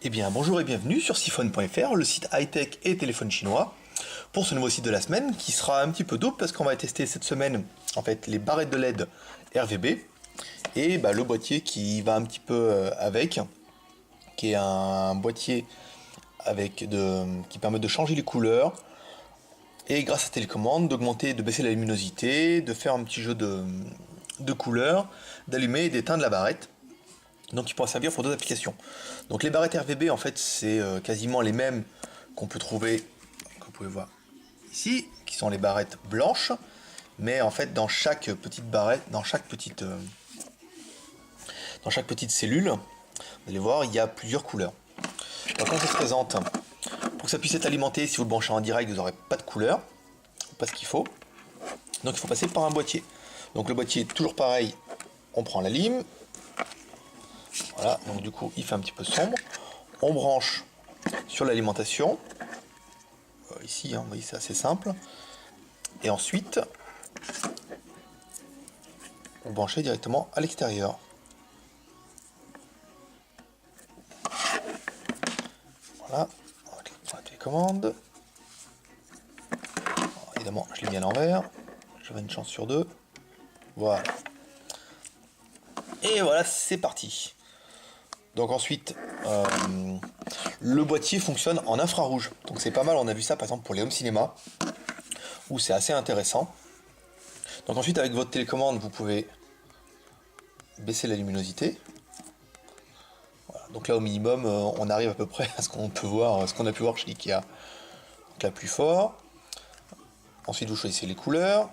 Eh bien, bonjour et bienvenue sur siphon.fr, le site high-tech et téléphone chinois, pour ce nouveau site de la semaine qui sera un petit peu double parce qu'on va tester cette semaine en fait les barrettes de LED RVB et le boîtier qui va un petit peu avec, qui est un boîtier qui permet de changer les couleurs et grâce à télécommande d'augmenter et de baisser la luminosité, de faire un petit jeu de couleurs, d'allumer et d'éteindre la barrette. Donc il pourra servir pour deux applications. Donc les barrettes RVB en fait c'est quasiment les mêmes qu'on peut trouver, que vous pouvez voir ici, qui sont les barrettes blanches, mais en fait dans chaque petite barrette, dans chaque petite cellule, vous allez voir il y a plusieurs couleurs. Donc quand ça se présente, pour que ça puisse être alimenté, si vous le branchez en direct, vous n'aurez pas de couleur, pas ce qu'il faut. Donc il faut passer par un boîtier. Donc le boîtier toujours pareil, on prend la lime. Voilà, donc du coup il fait un petit peu sombre. On branche sur l'alimentation. Ici, vous voyez, c'est assez simple. Et ensuite, on branche directement à l'extérieur. Voilà, on va cliquer sur la télécommande. Alors, évidemment, je l'ai mis à l'envers. J'avais une chance sur deux. Voilà. Et voilà, c'est parti. Donc ensuite, le boîtier fonctionne en infrarouge. Donc c'est pas mal, on a vu ça par exemple pour les home cinéma, où c'est assez intéressant. Donc ensuite avec votre télécommande, vous pouvez baisser la luminosité. Voilà. Donc là au minimum, on arrive à peu près à ce qu'on peut voir, ce qu'on a pu voir chez Ikea. Donc là plus fort. Ensuite vous choisissez les couleurs.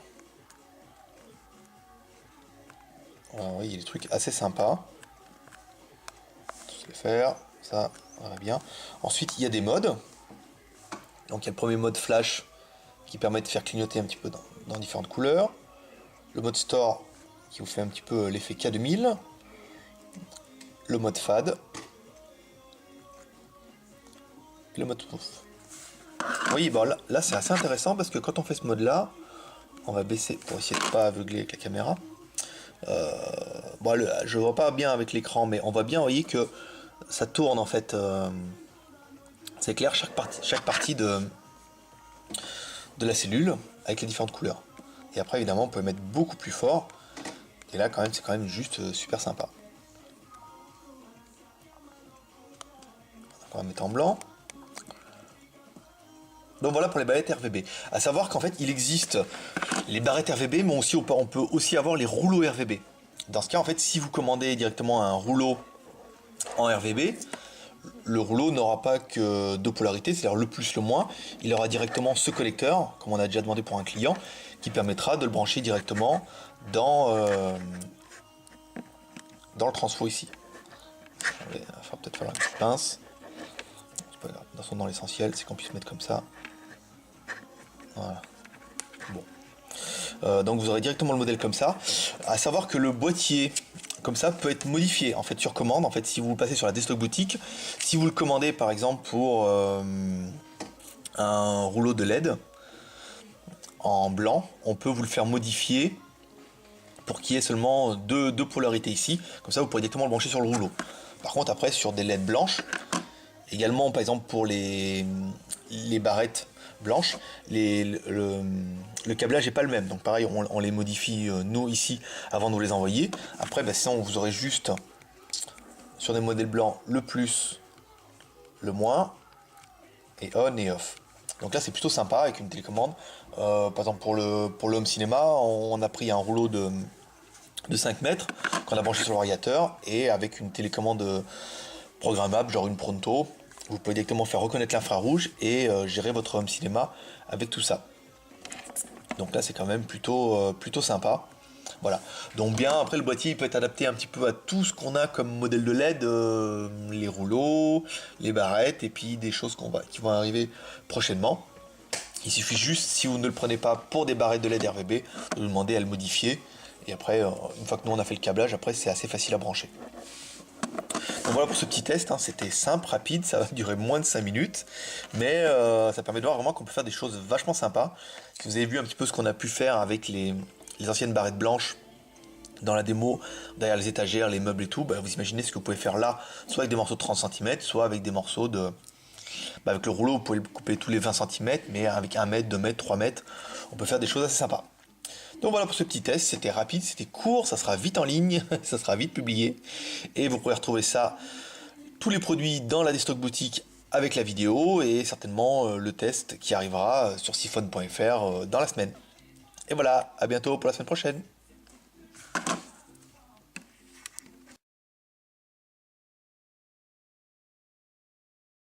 Voilà, oui, il y a des trucs assez sympas. Faire ça va bien. Ensuite il y a des modes. Donc il y a le premier mode flash qui permet de faire clignoter un petit peu dans différentes couleurs. Le mode store qui vous fait un petit peu l'effet K2000. Le mode fade. Le mode smooth. Oui, bon là c'est assez intéressant parce que quand on fait ce mode là, on va baisser pour essayer de ne pas aveugler avec la caméra. Je vois pas bien avec l'écran, mais on voit bien, vous voyez que ça tourne en fait. C'est clair, chaque partie de la cellule avec les différentes couleurs. Et après évidemment on peut mettre beaucoup plus fort. Et là quand même c'est quand même juste super sympa. On va mettre en blanc. Donc voilà pour les barrettes RVB. A savoir qu'en fait il existe les barrettes RVB, mais aussi, on peut aussi avoir les rouleaux RVB. Dans ce cas en fait si vous commandez directement un rouleau en RVB, le rouleau n'aura pas que deux polarités, c'est-à-dire le plus, le moins. Il aura directement ce collecteur, comme on a déjà demandé pour un client, qui permettra de le brancher directement dans le transfo ici. Il va peut-être falloir une petite pince. C'est pas grave. Dans l'essentiel, c'est qu'on puisse mettre comme ça. Voilà. Bon. Donc vous aurez directement le modèle comme ça. À savoir que le boîtier comme ça peut être modifié en fait sur commande. En fait, si vous le passez sur la Desktop boutique, si vous le commandez par exemple pour un rouleau de LED en blanc, on peut vous le faire modifier pour qu'il y ait seulement deux polarités ici. Comme ça, vous pourrez directement le brancher sur le rouleau. Par contre, après sur des LED blanches, également par exemple pour les barrettes blanches, le câblage n'est pas le même. Donc pareil, on les modifie nous ici avant de vous les envoyer. Après, sinon vous aurez juste sur des modèles blancs le plus, le moins, et on et off. Donc là c'est plutôt sympa avec une télécommande. Par exemple pour le home cinéma, on a pris un rouleau de 5 mètres qu'on a branché sur le radiateur et avec une télécommande programmable, genre une Pronto, vous pouvez directement faire reconnaître l'infrarouge et gérer votre home cinéma avec tout ça. Donc là c'est quand même plutôt sympa. Voilà. Donc bien après le boîtier il peut être adapté un petit peu à tout ce qu'on a comme modèle de LED, les rouleaux, les barrettes et puis des choses qui vont arriver prochainement. Il suffit juste, si vous ne le prenez pas pour des barrettes de LED RVB, de nous demander à le modifier. Et après, une fois que nous on a fait le câblage, après c'est assez facile à brancher. Donc voilà pour ce petit test, c'était simple, rapide, ça va durer moins de 5 minutes, mais ça permet de voir vraiment qu'on peut faire des choses vachement sympas. Si vous avez vu un petit peu ce qu'on a pu faire avec les anciennes barrettes blanches dans la démo, derrière les étagères, les meubles et tout, vous imaginez ce que vous pouvez faire là, soit avec des morceaux de 30 cm, soit avec des morceaux de... avec le rouleau, vous pouvez le couper tous les 20 cm, mais avec 1 mètre, 2 mètres, 3 mètres, on peut faire des choses assez sympas. Donc voilà pour ce petit test, c'était rapide, c'était court, ça sera vite en ligne, ça sera vite publié, et vous pourrez retrouver ça, tous les produits dans la Destock Boutique avec la vidéo, et certainement le test qui arrivera sur siphon.fr dans la semaine. Et voilà, à bientôt pour la semaine prochaine.